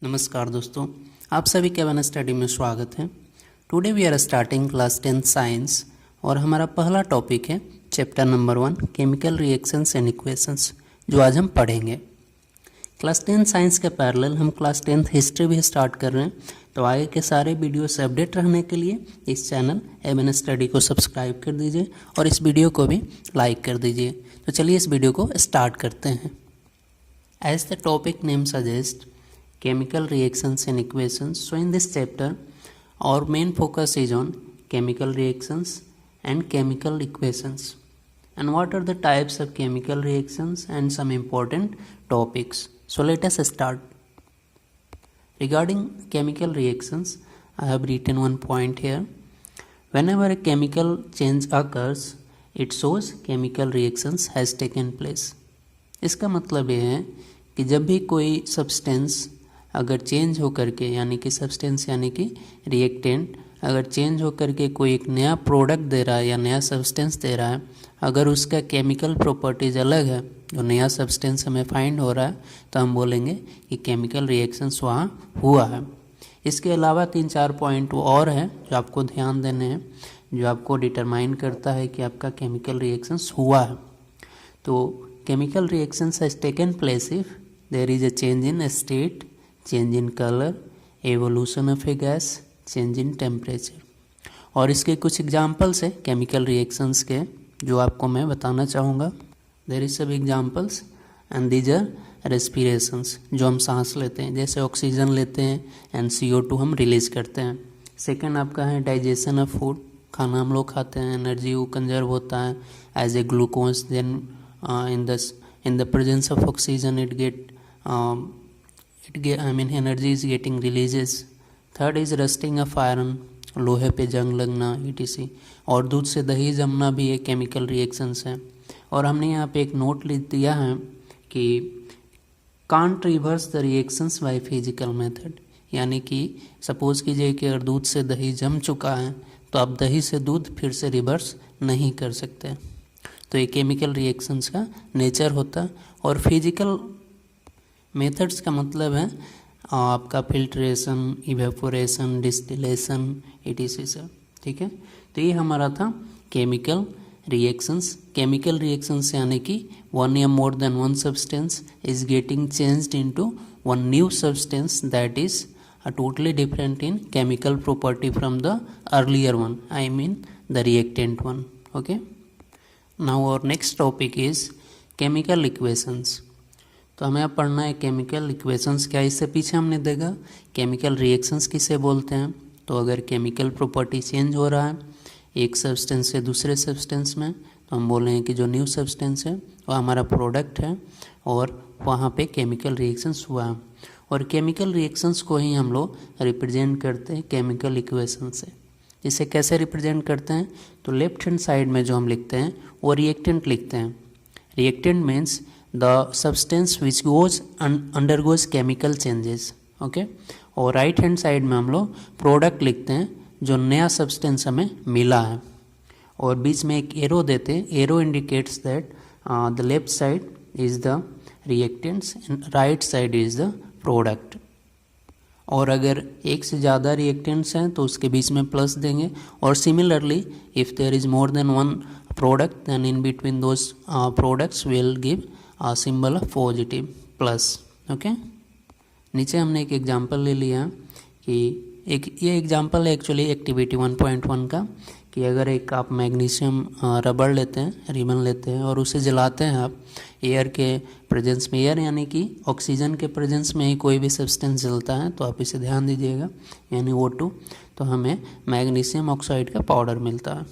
नमस्कार दोस्तों, आप सभी के वन स्टडी में स्वागत है। Today we are starting class 10 science और हमारा पहला टॉपिक है chapter number 1 chemical reactions and equations, जो आज हम पढ़ेंगे। क्लास 10 साइंस के पैरेलल हम क्लास 10 हिस्ट्री भी स्टार्ट कर रहे हैं, तो आगे के सारे वीडियो से अपडेट रहने के लिए इस चैनल एवन स्टडी को सब्सक्राइब कर दीजिए और इस वीडियो को भी लाइक कर दीजिए। तो चलिए इस वीडियो को स्टार्ट करते हैं। As the topic name suggest, chemical reactions and equations. So in this chapter our main focus is on chemical reactions and chemical equations, and what are the types of chemical reactions and some important topics. So let us start. Regarding chemical reactions, I have written one point here. Whenever a chemical change occurs, it shows chemical reactions has taken place. इसका मतलब ये है कि जब भी कोई substance अगर change होकर के, यानी कि सब्सटेंस यानी कि रिएक्टेंट अगर चेंज होकर के कोई एक नया प्रोडक्ट दे रहा है या नया सब्सटेंस दे रहा है, अगर उसका केमिकल प्रॉपर्टीज अलग है, जो नया सब्सटेंस हमें फाइंड हो रहा है, तो हम बोलेंगे कि केमिकल रिएक्शंस वहाँ हुआ है। इसके अलावा 3-4 पॉइंट और है जो आपको ध्यान देने हैं, जो आपको डिटरमाइन करता है कि आपका केमिकल रिएक्शंस हुआ है। तो chemical reactions has taken place if there is a change in state, change in colour, evolution of a gas, change in temperature. और इसके कुछ एग्जांपल्स है केमिकल रिएक्शंस के जो आपको मैं बताना चाहूँगा। देयर इज सब एग्जांपल्स एंड दीज आर रेस्पिरेशंस, जो हम सांस लेते हैं, जैसे ऑक्सीजन लेते हैं एंड CO2 हम रिलीज करते हैं। सेकेंड आपका है डाइजेशन ऑफ फूड, खाना हम लोग खाते हैं, एनर्जी वो कंजर्व होता है as a glucose, then in the presence of oxygen energy is getting releases. Third is rusting of iron, लोहे पे जंग लगना etc. और दूध से दही जमना भी एक केमिकल रिएक्शंस है। और हमने यहाँ पे एक नोट लिख दिया है कि can't reverse the reactions by physical method, यानी कि सपोज कीजिए कि अगर दूध से दही जम चुका है तो आप दही से दूध फिर से रिवर्स नहीं कर सकते। तो ये केमिकल रिएक्शंस का नेचर होता है। और फिजिकल मेथड्स का मतलब है आपका filtration, evaporation, distillation etc. Sir, ठीक है। तो ये हमारा था केमिकल रिएक्शंस। केमिकल रिएक्शंस यानी कि वन या more than one substance is getting changed into one new substance that is totally different in chemical property from the earlier one, I mean the reactant one. Okay, now our next topic is chemical equations. तो हमें अब पढ़ना है chemical equations क्या। इससे पीछे हमने देखा केमिकल रिएक्शंस किसे बोलते हैं। तो अगर केमिकल प्रॉपर्टी चेंज हो रहा है एक सब्सटेंस से दूसरे सब्सटेंस में, तो हम बोलेंगे कि जो न्यू सब्सटेंस है वो हमारा प्रोडक्ट है और वहाँ पे केमिकल रिएक्शंस हुआ है। और केमिकल रिएक्शंस को ही हम लोग रिप्रेजेंट करते हैं केमिकल इक्वेशन से। इसे कैसे रिप्रेजेंट करते हैं, तो लेफ्ट हैंड साइड में जो हम लिखते हैं वो रिएक्टेंट लिखते हैं। Reactant means the substance which undergoes chemical changes, okay. और राइट हैंड साइड में हम लोग प्रोडक्ट लिखते हैं जो नया सब्सटेंस हमें मिला है, और बीच में एक एरो देते हैं। Arrow indicates that the left side is the reactants and right side is the product. और अगर एक से ज़्यादा रिएक्टेंट्स हैं तो उसके बीच में प्लस देंगे। और similarly if there is more than one product then in between those products will give symbol of positive plus. Okay, नीचे हमने एक एग्जांपल ले लिया कि ये एग्जांपल है एक्चुअली एक्टिविटी 1.1 का, कि अगर एक आप मैग्नीशियम रबड़ लेते हैं, रिबन लेते हैं और उसे जलाते हैं आप एयर के प्रेजेंस में, एयर यानी कि ऑक्सीजन के प्रेजेंस में ही कोई भी सब्सटेंस जलता है, तो आप इसे ध्यान दीजिएगा, यानी O2, तो हमें मैग्नीशियम ऑक्साइड का पाउडर मिलता है।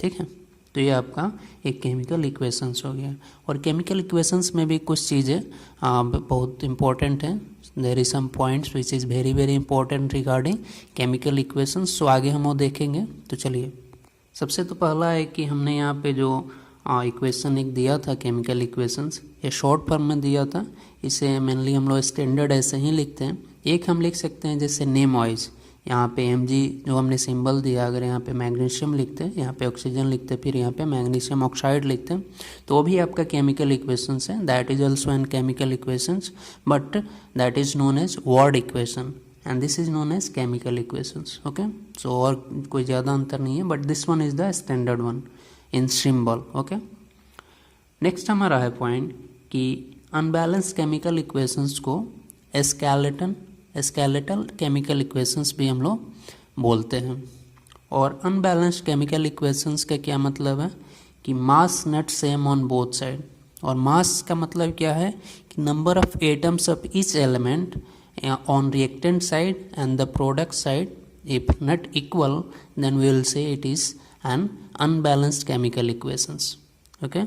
ठीक है, तो ये आपका एक केमिकल इक्वेशंस हो गया। और केमिकल इक्वेशंस में भी कुछ चीज़ें बहुत इंपॉर्टेंट हैं। There is some points which is very very important regarding chemical equations, so आगे हम वो देखेंगे। तो चलिए, सबसे तो पहला है कि हमने यहाँ पे जो इक्वेशन एक दिया था केमिकल इक्वेशंस, ये शॉर्ट फॉर्म में दिया था। इसे मेनली हम लोग स्टैंडर्ड ऐसे ही लिखते हैं। एक हम लिख सकते हैं जैसे नेम वाइज, यहाँ पे Mg जो हमने सिंबल दिया, अगर यहाँ पे मैग्नीशियम लिखते हैं, यहाँ पे ऑक्सीजन लिखते, फिर यहाँ पे मैग्नीशियम ऑक्साइड लिखते हैं, तो वो भी आपका केमिकल इक्वेशंस है. That is also an chemical equations, but that is known as word equation and this is known as chemical equations. Okay, so और कोई ज़्यादा अंतर नहीं है, but this one is the standard one in symbol. Okay, next हमारा है point कि unbalance chemical equations को स्केलेटल केमिकल इक्वेशंस भी हम लोग बोलते हैं. और अनबैलेंस्ड केमिकल इक्वेशंस का क्या मतलब है कि mass not same on both side. और मास का मतलब क्या है कि number of atoms of each element on reactant side and the product side if not equal then we will say it is an unbalanced chemical equations. Okay,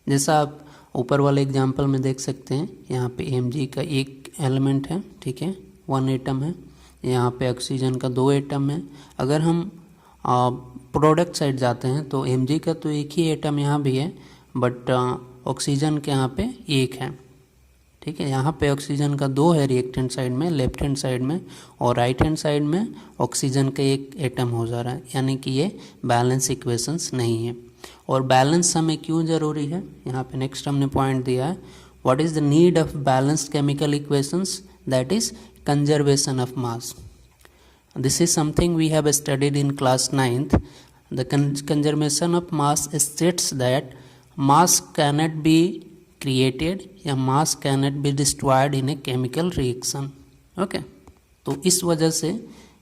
जैसा आप ऊपर वाले एग्जाम्पल में देख सकते हैं, यहाँ पे Mg का एक एलिमेंट है, ठीक है, 1 एटम है. यहाँ पे ऑक्सीजन का 2 एटम है. अगर हम प्रोडक्ट साइड जाते हैं तो Mg का तो एक ही एटम यहाँ भी है, बट ऑक्सीजन के यहाँ पे एक है. ठीक है, यहाँ पे ऑक्सीजन का 2 है रिएक्टेंट साइड में, लेफ्ट हैंड साइड में, और राइट हैंड साइड में ऑक्सीजन का एक एटम हो जा रहा है, यानी कि ये बैलेंस इक्वेशंस नहीं है. और बैलेंस हमें क्यों ज़रूरी है, यहाँ पे नेक्स्ट हमने पॉइंट दिया है, what is the need of balanced chemical equations, that is conservation of mass. This is something we have studied in class 9th. The conservation of mass states that mass cannot be created या mass cannot be destroyed in a chemical reaction. Okay, तो इस वजह से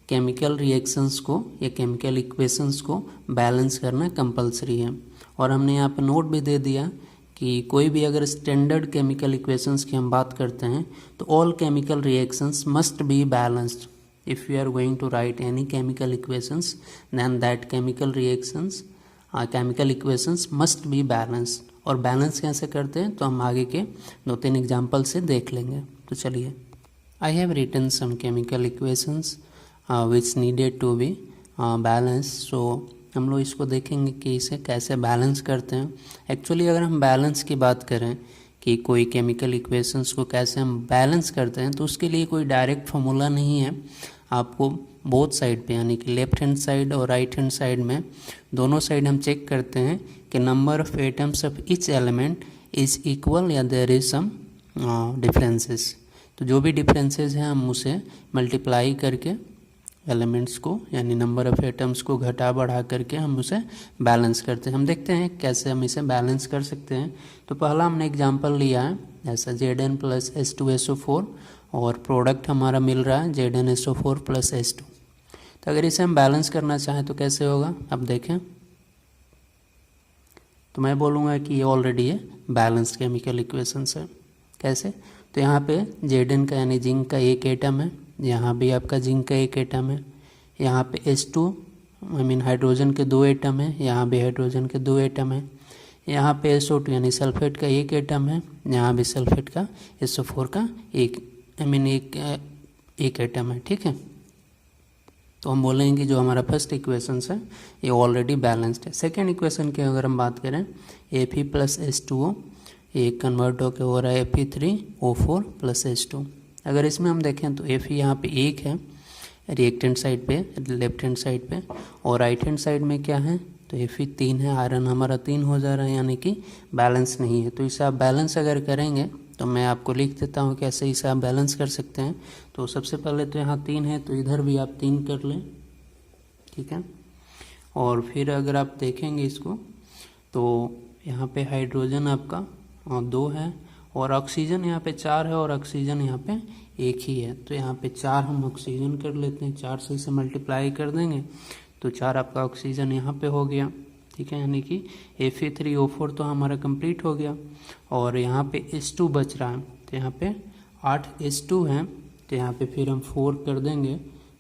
chemical reactions को या chemical equations को balance करना compulsory है. और हमने यहाँ पे नोट भी दे दिया कि कोई भी अगर स्टैंडर्ड केमिकल इक्वेशंस की हम बात करते हैं तो all chemical reactions must be balanced. If you are going to write any chemical equations then that chemical reactions chemical equations must be balanced. और बैलेंस कैसे करते हैं तो हम आगे के 2-3 एग्जाम्पल से देख लेंगे. तो चलिए, I have written some chemical equations which needed to be balance. So हम लोग इसको देखेंगे कि इसे कैसे बैलेंस करते हैं. एक्चुअली अगर हम बैलेंस की बात करें कि कोई केमिकल इक्वेशंस को कैसे हम बैलेंस करते हैं, तो उसके लिए कोई डायरेक्ट फार्मूला नहीं है. आपको बोथ साइड पे, यानी कि लेफ्ट हैंड साइड और राइट हैंड साइड में दोनों साइड हम चेक करते हैं कि number of atoms of each element is equal या देयर इज सम डिफरेंसेस. तो जो भी डिफरेंसेस हैं हम उसे मल्टीप्लाई करके एलिमेंट्स को, यानी नंबर ऑफ एटम्स को घटा बढ़ा करके हम उसे बैलेंस करते हैं. हम देखते हैं कैसे हम इसे बैलेंस कर सकते हैं. तो पहला हमने एग्जांपल लिया है ऐसा Zn प्लस H2SO4 और प्रोडक्ट हमारा मिल रहा है ZnSO4 प्लस H2. तो अगर इसे हम बैलेंस करना चाहें तो कैसे होगा, अब देखें. तो मैं बोलूँगा कि ये ऑलरेडी है बैलेंस्ड केमिकल इक्वेशंस है. कैसे, तो यहाँ पे Zn का यानी जिंक का एक एटम है, यहाँ भी आपका जिंक का एक एटम है, यहाँ पे H2 हाइड्रोजन के 2 एटम है, यहाँ भी हाइड्रोजन के 2 एटम है, यहाँ पे SO2 यानी सल्फेट का एक एटम है, यहाँ भी सल्फेट का SO4 का एक एटम है. ठीक है, तो हम बोलेंगे कि जो हमारा फर्स्ट इक्वेशन है ये ऑलरेडी बैलेंस्ड है. सेकेंड इक्वेशन की अगर हम बात करें, Fe प्लस H2O ये कन्वर्ट होकर हो रहा है Fe3O4 प्लस H2. अगर इसमें हम देखें तो Fe यहाँ पे एक है रिएक्टेंट साइड पे, लेफ्ट हैंड साइड पे, और राइट हैंड साइड में क्या है तो Fe 3 है, आयरन हमारा 3 हो जा रहा है, यानी कि बैलेंस नहीं है. तो इसे आप बैलेंस अगर करेंगे तो मैं आपको लिख देता हूँ कैसे इसे आप बैलेंस कर सकते हैं. तो सबसे पहले तो यहाँ 3 है तो इधर भी आप 3 कर लें. ठीक है, और फिर अगर आप देखेंगे इसको तो यहाँ पे हाइड्रोजन आपका 2 है, और ऑक्सीजन यहाँ पे 4 है, और ऑक्सीजन यहाँ पे 1 ही है. तो यहाँ पे 4 हम ऑक्सीजन कर लेते हैं, 4 से इसे मल्टीप्लाई कर देंगे तो 4 आपका ऑक्सीजन यहाँ पे हो गया. ठीक है, यानी कि Fe3O4 तो हमारा कंप्लीट हो गया. और यहाँ पे H2 बच रहा है, तो यहाँ पे 8 H2 हैं, तो यहाँ पे फिर हम 4 कर देंगे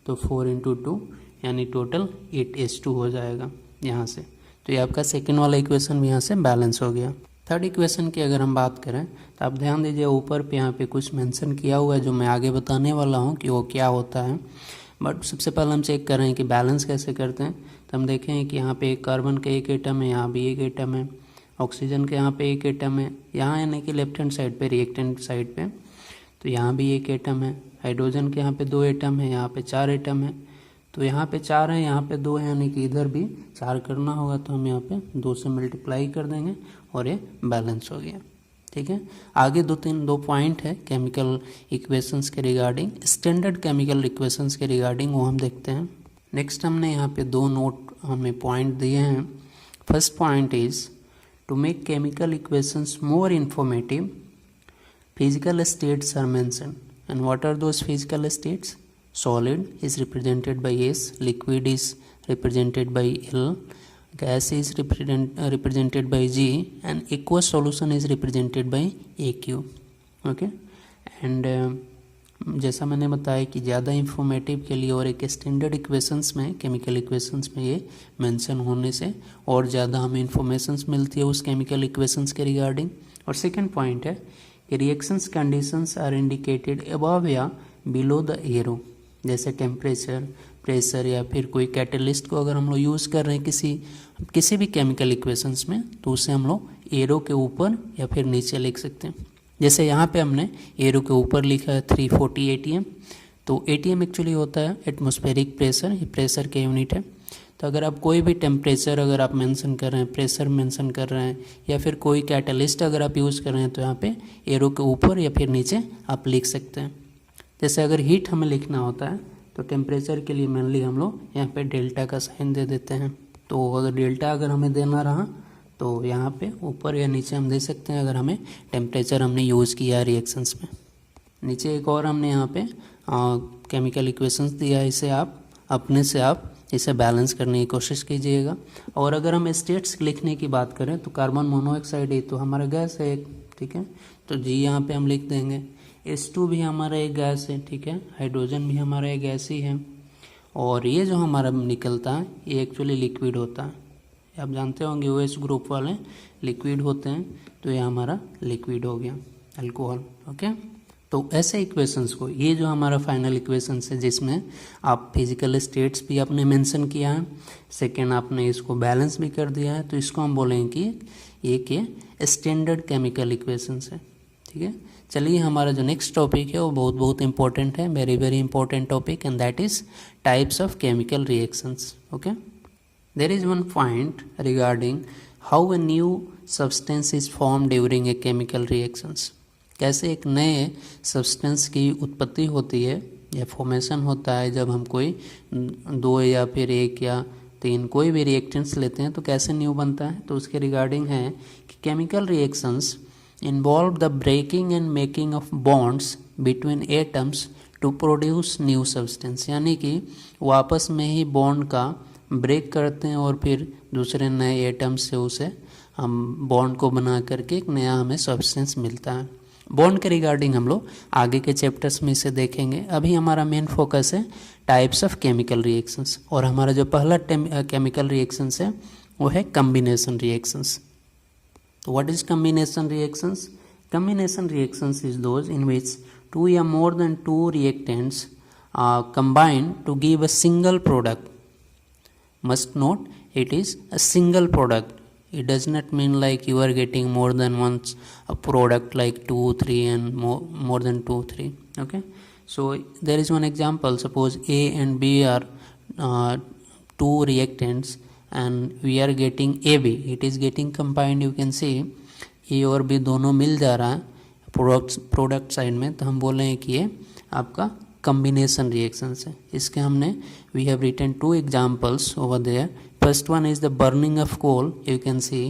तो 4 × 2 यानी टोटल 8 H2 हो जाएगा यहाँ से. तो ये आपका सेकेंड वाला इक्वेशन भी यहाँ से बैलेंस हो गया. थर्ड इक्वेशन की अगर हम बात करें तो आप ध्यान दीजिए ऊपर पे यहाँ पे कुछ मेंशन किया हुआ है जो मैं आगे बताने वाला हूँ कि वो क्या होता है. बट सबसे पहले हम चेक कर रहे हैं कि बैलेंस कैसे करते हैं. तो हम देखें कि यहाँ पे कार्बन का एक एटम है, यहाँ भी एक एटम है, ऑक्सीजन के यहाँ पे एक एटम है, यहाँ यानी कि लेफ्ट हैंड साइड पे रिएक्टेंट साइड पे, तो यहाँ भी एक एटम है, हाइड्रोजन के यहाँ पे 2 एटम है, यहाँ पे 4 एटम है. तो यहाँ पे 4 है, यहाँ पे 2 है, यानी कि इधर भी 4 करना होगा, तो हम यहाँ पे 2 से मल्टीप्लाई कर देंगे और ये बैलेंस हो गया। ठीक है, आगे दो पॉइंट है केमिकल इक्वेशंस के रिगार्डिंग, स्टैंडर्ड केमिकल इक्वेशंस के रिगार्डिंग, वो हम देखते हैं। नेक्स्ट हमने यहाँ पे 2 नोट हमें पॉइंट दिए हैं। First point is to make chemical equations more informative, physical states are mentioned. And what are those physical states? Solid is represented by S, liquid is represented by L, gas is represented by G, and aqueous solution is represented by AQ. Okay, and जैसा मैंने बताया कि ज़्यादा informative के लिए और एक standard equations में, केमिकल इक्वेशंस में ये मेंशन होने से और ज़्यादा हमें इंफॉर्मेशंस मिलती है उस केमिकल इक्वेशंस के रिगार्डिंग। और सेकंड पॉइंट है reactions conditions are indicated above या बिलो द एरो, जैसे टेम्परेचर, प्रेशर या फिर कोई कैटलिस्ट को अगर हम लोग यूज़ कर रहे हैं किसी भी केमिकल इक्वेशंस में, तो उसे हम लोग एरो के ऊपर या फिर नीचे लिख सकते हैं। जैसे यहाँ पे हमने एरो के ऊपर लिखा है 340 ATM, तो ATM एक्चुअली होता है एटमॉस्फेरिक प्रेशर, ये प्रेशर के यूनिट है। तो अगर आप कोई भी टेम्परेचर अगर आप मेंशन कर रहे हैं, प्रेशर मेंशन कर रहे हैं, या फिर कोई कैटलिस्ट अगर आप यूज़ कर रहे हैं, तो यहाँ पे एरो के ऊपर या फिर नीचे आप लिख सकते हैं। जैसे अगर हीट हमें लिखना होता है तो टेम्परेचर के लिए मेनली हम लोग यहाँ पे डेल्टा का साइन दे देते हैं। तो अगर डेल्टा अगर हमें देना रहा तो यहाँ पे ऊपर या नीचे हम दे सकते हैं, अगर हमें टेम्परेचर हमने यूज़ किया रिएक्शंस में। नीचे एक और हमने यहाँ पे केमिकल इक्वेशंस दिया है, इसे आप अपने से आप इसे बैलेंस करने की कोशिश कीजिएगा। और अगर हम स्टेट्स लिखने की बात करें तो कार्बन मोनोऑक्साइड है तो हमारा गैस है एक, ठीक है, तो जी यहाँ पे हम लिख देंगे। H2 भी हमारा एक गैस है, ठीक है, हाइड्रोजन भी हमारा एक गैस ही है। और ये जो हमारा निकलता है ये एक्चुअली लिक्विड होता है, आप जानते होंगे OH ग्रुप वाले लिक्विड होते हैं, तो ये हमारा लिक्विड हो गया अल्कोहल। ओके, तो ऐसे इक्वेशंस को, ये जो हमारा फाइनल इक्वेशंस है जिसमें आप फिजिकल स्टेट्स भी आपने मेंशन किया है, सेकेंड आपने इसको बैलेंस भी कर दिया है, तो इसको हम बोलेंगे कि ये के स्टैंडर्ड केमिकल इक्वेशंस है। ठीक है, चलिए हमारा जो नेक्स्ट टॉपिक है वो बहुत बहुत इंपॉर्टेंट है, very very important topic, and that is types of chemical reactions. Okay, there is one point regarding how a new substance is form during a chemical reactions. कैसे एक नए सब्सटेंस की उत्पत्ति होती है या फॉर्मेशन होता है जब हम कोई 2 या फिर 1 या 3 कोई भी रिएक्टेंट्स लेते हैं, तो कैसे न्यू बनता है। तो उसके रिगार्डिंग है कि chemical reactions involve the breaking and making of bonds between atoms to produce new substance, यानी कि वो आपस में ही बॉन्ड का ब्रेक करते हैं और फिर दूसरे नए एटम्स से उसे हम बॉन्ड को बना करके एक नया हमें सब्सटेंस मिलता है। बॉन्ड के रिगार्डिंग हम लोग आगे के चैप्टर्स में इसे देखेंगे। अभी हमारा मेन फोकस है टाइप्स ऑफ केमिकल रिएक्शंस, और हमारा जो पहला केमिकल रिएक्शंस है वो है कम्बिनेशन रिएक्शंस। तो what is combination reactions? Combination reactions is those in which 2 या more than 2 reactants combine to give a single product. Must note, it is a single product. It does not mean like you are getting more than once a product like 2, 3 and more than 2, 3. Okay, so there is one example. Suppose A and B are 2 reactants and we are getting AB. It is getting combined. You can see A और B दोनों मिल जा रहा है product side में, तो हम बोल रहे हैं कि ये आपका कम्बिनेशन रिएक्शंस है। इसके हमने we have written 2 examples over there. First one is the burning of coal. You can see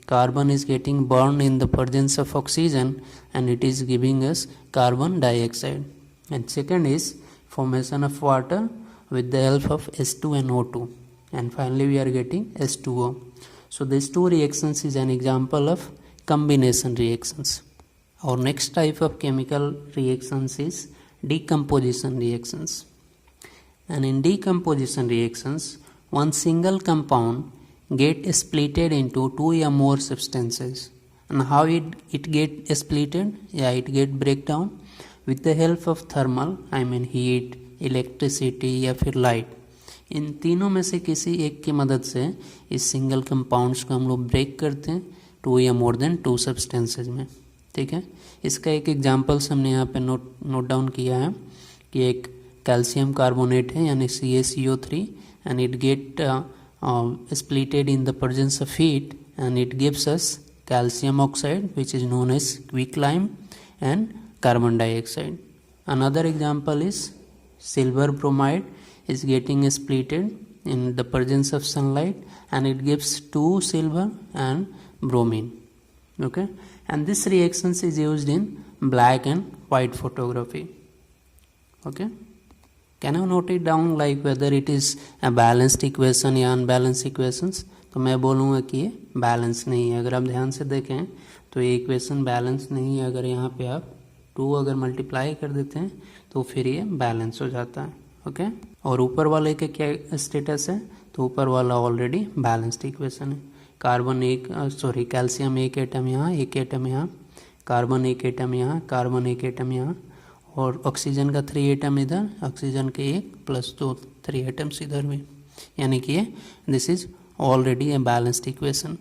carbon is getting burn in the presence of oxygen and it is giving us carbon dioxide. And second is formation of water with the help of H2 and O2, and finally we are getting H2O. So these 2 reactions is an example of combination reactions. Our next type of chemical reactions is decomposition reactions. And in decomposition reactions, one single compound get splitted into 2 or more substances. And how it get splitted? Yeah, it get breakdown with the help of thermal, I mean heat, electricity या फिर light. इन तीनों में से किसी एक की मदद से इस सिंगल कंपाउंड्स को हम लोग ब्रेक करते हैं 2 या more than 2 सब्सटेंसेज में। ठीक है, इसका एक एग्जांपल्स हमने यहाँ पे नोट डाउन किया है कि एक कैल्शियम कार्बोनेट है यानी CaCO3 and it get splitted in the presence of heat and it gives us calcium oxide which is known as quicklime and carbon dioxide. Another example is silver bromide is getting splitted in the presence of sunlight and it gives 2 silver and bromine. Okay, and this reactions is used in black and white photography. Okay, can you note it down like whether it is a balanced equation या unbalanced equations? तो मैं बोलूँगा कि ये balance नहीं है. अगर आप ध्यान से देखें तो ये इक्वेशन बैलेंस नहीं है. अगर यहाँ पे आप 2 अगर मल्टीप्लाई कर देते हैं तो फिर ये बैलेंस हो जाता है. ओके, और ऊपर वाले के क्या स्टेटस है? तो ऊपर वाला ऑलरेडी बैलेंस्ड इक्वेशन है. कार्बन कैल्शियम 1 एटम यहाँ, 1 एटम यहाँ, कार्बन 1 एटम यहाँ, कार्बन 1 एटम यहाँ, और ऑक्सीजन का 3 एटम इधर, ऑक्सीजन के 1 प्लस 2 3 एटम्स इधर भी, यानी कि ये this is already a balanced equation.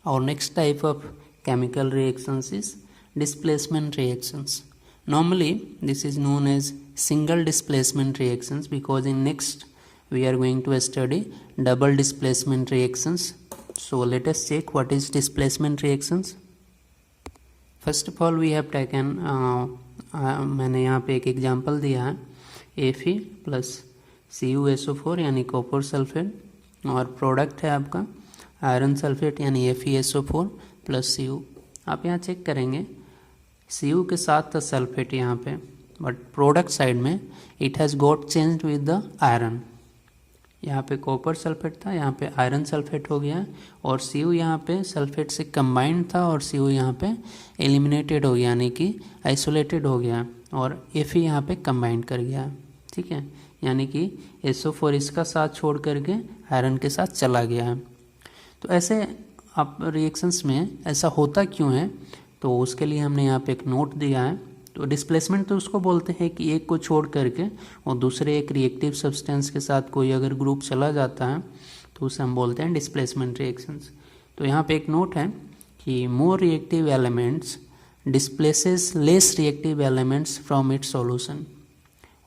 और next type of chemical reactions is displacement reactions. Normally this is known as single displacement reactions because in next we are going to study double displacement reactions. So let us check what is displacement reactions. First of all we have taken मैंने यहाँ पे एक example दिया है Fe plus CuSO4 यानी copper sulphate, और product है आपका आयरन सल्फेट यानी FeSO4 प्लस Cu. आप यहाँ चेक करेंगे Cu के साथ था सल्फेट यहाँ पे, बट प्रोडक्ट साइड में it has got changed with the iron. यहाँ पे कॉपर सल्फेट था, यहाँ पे आयरन सल्फेट हो गया, और Cu यहाँ पे सल्फेट से कंबाइंड था और Cu यहाँ पे एलिमिनेटेड हो गया यानी कि आइसोलेटेड हो गया, और Fe यहाँ पे कंबाइंड कर गया. ठीक है, यानी कि SO4 इसका साथ छोड़ करके आयरन के साथ चला गया है. तो ऐसे आप रिएक्शंस में ऐसा होता क्यों है, तो उसके लिए हमने यहाँ पे एक नोट दिया है. तो डिस्प्लेसमेंट तो उसको बोलते हैं कि एक को छोड़ करके और दूसरे एक रिएक्टिव सब्सटेंस के साथ कोई अगर ग्रुप चला जाता है तो उसे हम बोलते हैं डिस्प्लेसमेंट रिएक्शंस. तो यहाँ पे एक नोट है कि more reactive elements displaces less reactive elements from its solution.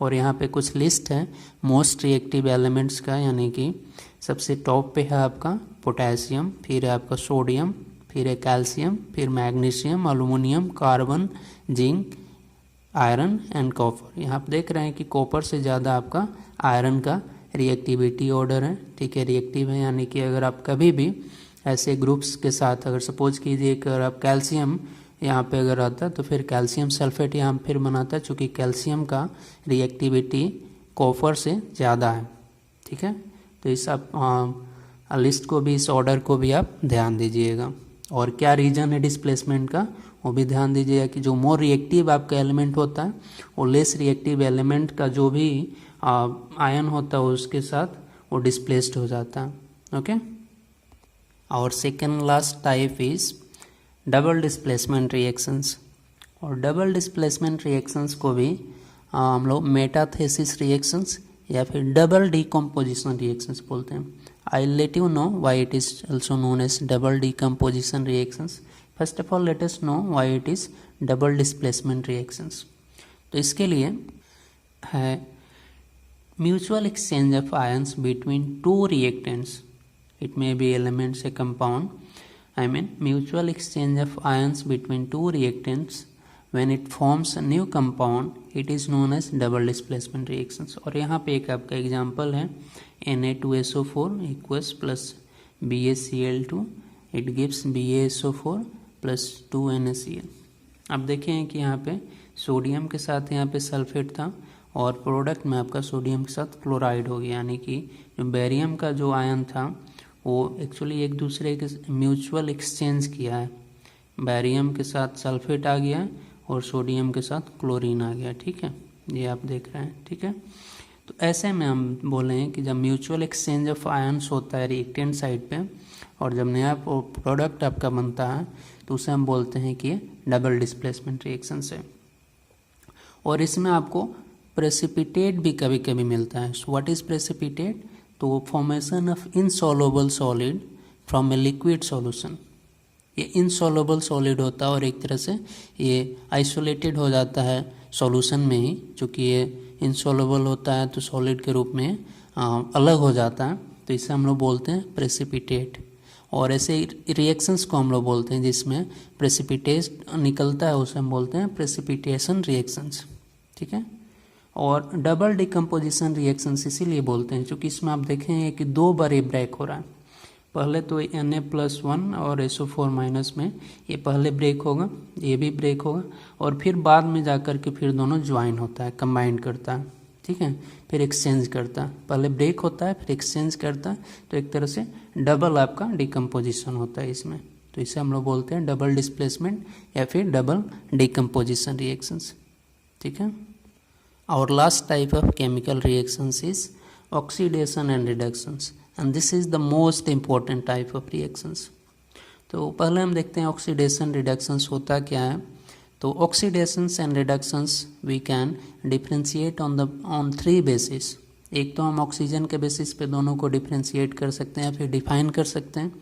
और यहाँ पे कुछ लिस्ट है मोस्ट रिएक्टिव एलिमेंट्स का, यानी कि सबसे टॉप पे है आपका पोटेशियम, फिर है आपका सोडियम, फिर है कैल्शियम, फिर magnesium, aluminium, carbon, zinc, iron and copper. यहाँ आप देख रहे हैं कि कॉपर से ज़्यादा आपका आयरन का रिएक्टिविटी ऑर्डर है. ठीक है, रिएक्टिव है, यानी कि अगर आप कभी भी ऐसे ग्रुप्स के साथ अगर सपोज कीजिए कि अगर आप कैल्शियम यहाँ पे अगर आता तो फिर कैल्शियम सल्फेट यहाँ फिर बनाता है, चूँकि कैल्शियम का रिएक्टिविटी कॉपर से ज़्यादा है. ठीक है, तो इस आप लिस्ट को भी, इस ऑर्डर को भी आप ध्यान दीजिएगा. और क्या रीजन है डिस्प्लेसमेंट का वो भी ध्यान दीजिएगा कि जो मोर रिएक्टिव आपका एलिमेंट होता है वो लेस रिएक्टिव एलिमेंट का जो भी आयन होता है उसके साथ वो डिस्प्लेस्ड हो जाता है. ओके, और second last type is double displacement reactions. और डबल डिस्प्लेसमेंट रिएक्शंस को भी हम लोग मेटाथेसिस रिएक्शंस या फिर डबल डिकम्पोजिशन रिएक्शंस बोलते हैं. I let you know why it is also known as double decomposition reactions. First of all let us know why it is double displacement reactions. तो इसके लिए है mutual exchange of ions between two reactants. It may be elements a compound. I mean mutual exchange of ions between two reactants. When it forms a new compound, it is known as double displacement reactions. और यहाँ पे एक आपका example है Na2SO4 equals plus BaCl2. It gives BaSO4 plus 2NaCl. अब देखें कि यहाँ पे सोडियम के साथ यहाँ पे सल्फेट था और प्रोडक्ट में आपका सोडियम के साथ क्लोराइड हो गया, यानी कि जो बेरियम का जो आयन था वो एक्चुअली एक दूसरे के म्यूचुअल एक्सचेंज किया है. बैरियम के साथ सल्फेट आ गया और सोडियम के साथ क्लोरीन आ गया. ठीक है, ये आप देख रहे हैं. ठीक है, तो ऐसे में हम बोले हैं कि जब म्यूचुअल एक्सचेंज ऑफ आयंस होता है रिएक्टेंट साइड पे और जब नया प्रोडक्ट आपका बनता है तो उसे हम बोलते हैं कि ये डबल डिस्प्लेसमेंट रिएक्शन है. और इसमें आपको प्रेसिपिटेट भी कभी कभी मिलता है. So what is precipitate? तो formation of insoluble solid from a liquid solution. ये इनसॉल्युबल सॉलिड होता है और एक तरह से ये आइसोलेटेड हो जाता है सॉल्यूशन में ही, चूँकि ये इंसॉल्युबल होता है तो सॉलिड के रूप में अलग हो जाता है, तो इसे हम लोग बोलते हैं प्रेसिपिटेट। और ऐसे रिएक्शंस को हम लोग बोलते हैं जिसमें प्रेसिपिटेट निकलता है उसे हम बोलते हैं प्रेसिपिटेशन रिएक्शंस, ठीक है। और डबल डिकम्पोजिशन रिएक्शंस इसीलिए बोलते हैं क्योंकि इसमें आप देखेंगे कि दो बार ये ब्रेक हो रहा है। पहले तो Na+1 और SO4- में ये पहले ब्रेक होगा, ये भी ब्रेक होगा, और फिर बाद में जाकर के फिर दोनों ज्वाइन होता है, कंबाइन करता है, ठीक है, फिर एक्सचेंज करता है। पहले ब्रेक होता है फिर एक्सचेंज करता है, तो एक तरह से डबल आपका डिकम्पोजिशन होता है इसमें, तो इसे हम लोग बोलते हैं डबल डिस्प्लेसमेंट या फिर डबल डिकम्पोजिशन रिएक्शंस, ठीक है। Our last type of chemical reactions is oxidation and reductions, and this is the most important type of reactions. तो पहले हम देखते हैं ऑक्सीडेशन रिडक्शंस होता क्या है। तो oxidations and reductions we can differentiate on 3 basis. एक तो हम ऑक्सीजन के बेसिस पे दोनों को डिफ्रेंशिएट कर सकते हैं, फिर डिफाइन कर सकते हैं।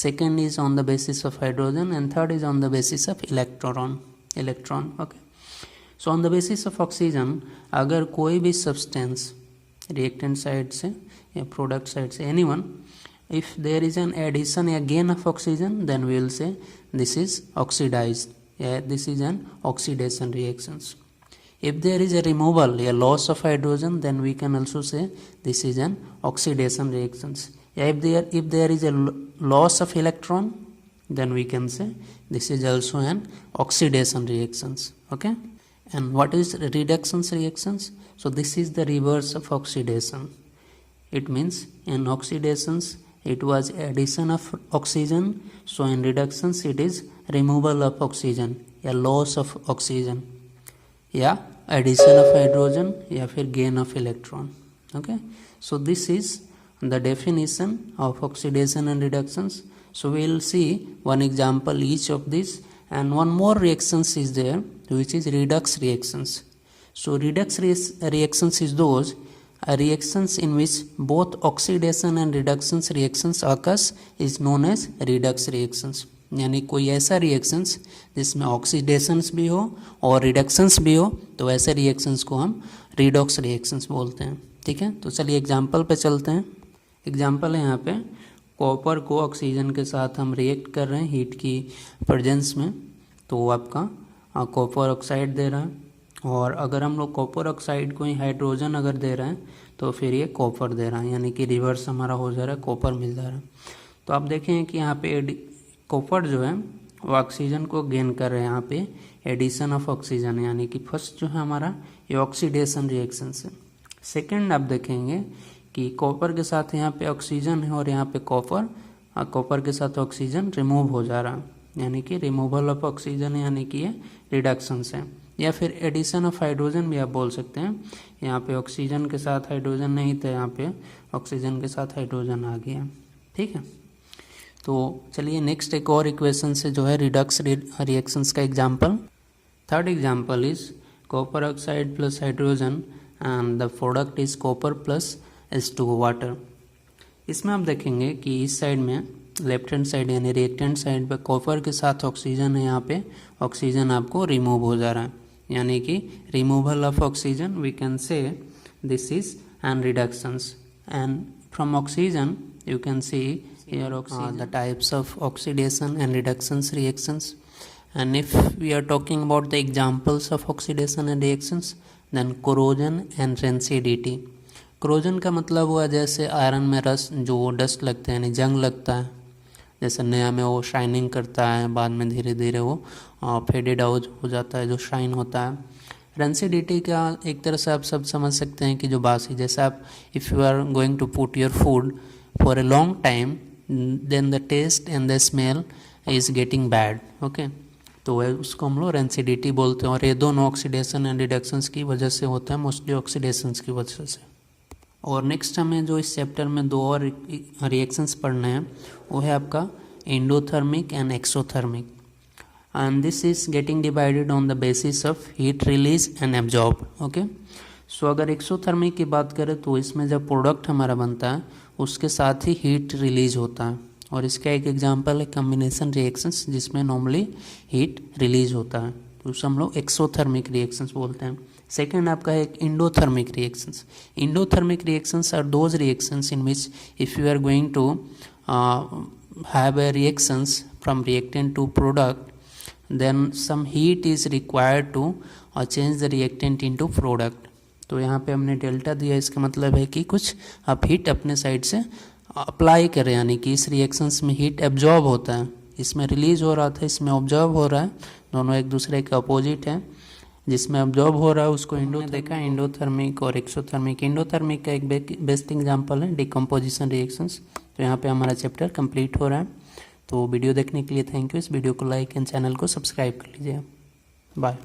Second is on the basis of hydrogen and third is on the basis of electron, okay. So on the basis of oxygen, अगर कोई भी सब्सटेंस रिएक्टेंट साइड से या प्रोडक्ट साइड से anyone, if there is an addition या gain of oxygen, then we will say this is oxidized या this is an oxidation reactions. If there is a removal, a loss of hydrogen, then we can also say this is an oxidation reactions. If there is a loss of electron, then we can say this is also an oxidation reactions. Okay. And what is reductions reactions? So this is the reverse of oxidation. It means in oxidations it was addition of oxygen. So in reductions it is removal of oxygen, a loss of oxygen, या addition of hydrogen या फिर gain of electron. Okay, so this is the definition of oxidation and reductions. So we will see one example each of this and one more reactions is there which is redox reactions. So redox reactions is those reactions in which both oxidation and reductions reactions occurs is known as redox reactions. यानी कोई ऐसा reactions जिसमें oxidations भी हो और reductions भी हो, तो ऐसे रिएक्शंस को हम रिडॉक्स रिएक्शंस बोलते हैं. ठीक है, तो चलिए एग्जांपल पे चलते हैं. एग्जांपल है यहाँ पे कॉपर को ऑक्सीजन के साथ हम रिएक्ट कर रहे हैं हीट की प्रेजेंस में, तो आपका कॉपर ऑक्साइड दे रहा है. और अगर हम लोग कॉपर ऑक्साइड को ही हाइड्रोजन अगर दे रहे हैं तो फिर ये कॉपर दे रहा है, यानी कि रिवर्स हमारा हो जा रहा है, कॉपर मिल जा रहा है. तो आप देखें कि यहाँ पे कॉपर जो है वो ऑक्सीजन को गेन कर रहे हैं. यहाँ पे एडिशन ऑफ ऑक्सीजन, यानी कि फर्स्ट जो है हमारा ये ऑक्सीडेशन रिएक्शन से. सेकेंड आप देखेंगे कि कॉपर के साथ यहाँ पे ऑक्सीजन है और यहाँ पे कॉपर के साथ ऑक्सीजन रिमूव हो जा रहा है, यानी कि रिमूवल ऑफ ऑक्सीजन, यानी कि ये रिडक्शन है. या फिर एडिशन ऑफ हाइड्रोजन भी आप बोल सकते हैं. यहाँ पे ऑक्सीजन के साथ हाइड्रोजन नहीं था, यहाँ पे ऑक्सीजन के साथ हाइड्रोजन आ गया. ठीक है, तो चलिए नेक्स्ट एक और इक्वेशन से जो है रिडक्स रिएक्शंस का example. Third example is copper oxide plus hydrogen and the product is copper plus H2O water. इसमें आप देखेंगे कि इस साइड में लेफ्ट हैंड साइड यानी रिएक्टेंट साइड पे कॉपर के साथ ऑक्सीजन है, यहाँ पे ऑक्सीजन आपको रिमूव हो जा रहा है, यानी कि removal of oxygen. We can say this is an reductions. And from oxygen you can see here the types of oxidation and reductions reactions. And if we are talking about the examples of oxidation and reactions, then corrosion and rancidity. corrosion का मतलब हुआ जैसे iron में rust जो dust लगता है यानी जंग लगता है, जैसे नया में वो शाइनिंग करता है, बाद में धीरे धीरे वो फेडेड आउट हो जाता है जो शाइन होता है. रेंसिडिटी का एक तरह से आप सब समझ सकते हैं कि जो बासी, जैसे आप if you are going to put your food for a long time, then the taste and the smell is getting bad. Okay, तो उसको हम लोग रेंसिडिटी बोलते हैं. और ये दोनों ऑक्सीडेशन एंड रिडक्शंस की वजह से होता है, मोस्टली ऑक्सीडेशंस की वजह से. और नेक्स्ट हमें जो इस चैप्टर में दो और रिएक्शंस पढ़ने हैं वो है आपका endothermic and exothermic. And this is getting divided on the basis of heat release and absorb. Okay, so अगर एक्सोथर्मिक की बात करें तो इसमें जब प्रोडक्ट हमारा बनता है उसके साथ ही हीट रिलीज होता है. और इसका एक एग्जांपल है कॉम्बिनेशन रिएक्शंस जिसमें नॉर्मली हीट रिलीज होता है, तो उसे हम लोग एक्सोथर्मिक रिएक्शंस बोलते हैं. सेकेंड आपका है endothermic reactions. Endothermic reactions are those reactions in which if you are going to have a reactions from reactant to product, then some heat is required to change the reactant into product. तो यहाँ पे हमने delta दिया, इसका मतलब है कि कुछ आप हीट अपने साइड से अप्लाई करें, यानी कि इस रिएक्शंस में हीट एब्जॉर्ब होता है, इसमें रिलीज हो रहा था, इसमें ऑब्जर्व हो रहा है, दोनों एक दूसरे के अपोजिट हैं. जिसमें ऑब्जर्व हो रहा है उसको देखा इंडोथर्मिक और एक्सोथर्मिक. इंडोथर्मिक का एक बेस्ट एग्जांपल है डिकम्पोजिशन रिएक्शंस. तो यहाँ पे हमारा चैप्टर कंप्लीट हो रहा है. तो वीडियो देखने के लिए थैंक यू. इस वीडियो को लाइक एंड चैनल को सब्सक्राइब कर लीजिए. बाय.